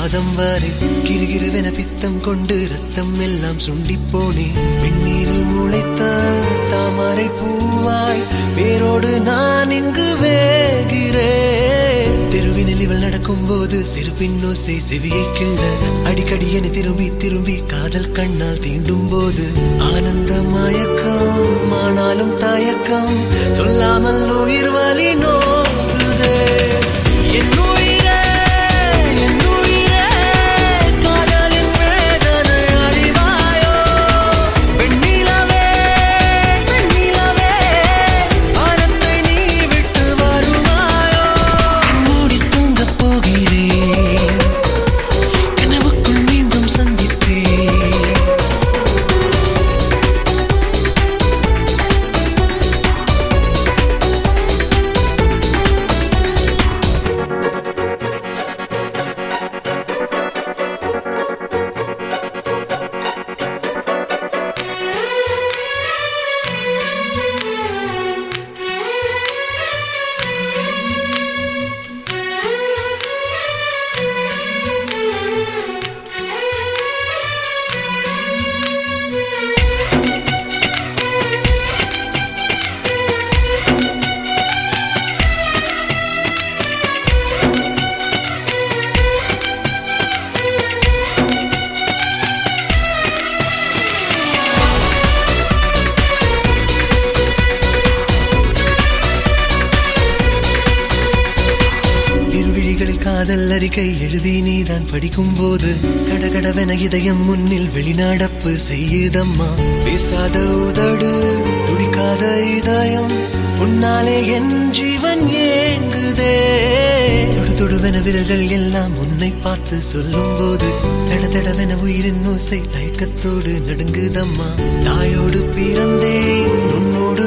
பாதம் வரை கிருகிருவென பித்தம் கொண்டு ரத்தம் எல்லாம் சுண்டி போனேன். வெந்நீரில் முளைத்த தாமரை பூவாய் வேரோடு நான் இங்கு வேகிறேன். தெருவினில் இவள் நடக்கும் போது சிறுபின் ஓசை செவியை கிள்ள அடிக்கடி என திரும்பி திரும்பி காதல் கண்ணால் தீண்டும் போது ஆனந்த மயக்கம் ஆனாலும் தயக்கம் சொல்லாமல் உயிர் வலி நோக்குதே. என் உயிரே என் உயிரே காதலின் வேதனை அறிவாயோ. வெண்ணிலவே வெண்ணிலவே வானத்தை நீ விட்டு வருவாயோ. மூடி தூங்கப் போகிறேன், கனவுக்குள் மீண்டும் சந்திப்பேன். காதல் அறிக்கை எழுதி நீதான் படிக்கும் போது கடகடவென இதயம் முன்னில் வெளிநடப்பு செய்யுதம்மா. பேசாத உதடு துடிக்காத இதயம் உன்னாலே என் ஜீவன் ஏங்குதே. தொடுவென விரல்கள் எல்லாம் உன்னை பார்த்து சொல்லும் போது தடதடவென உயிரின் ஓசை தயக்கத்தோடு நடுங்குதம்மா. தாயோடு பிறந்தேன் உன்னோடு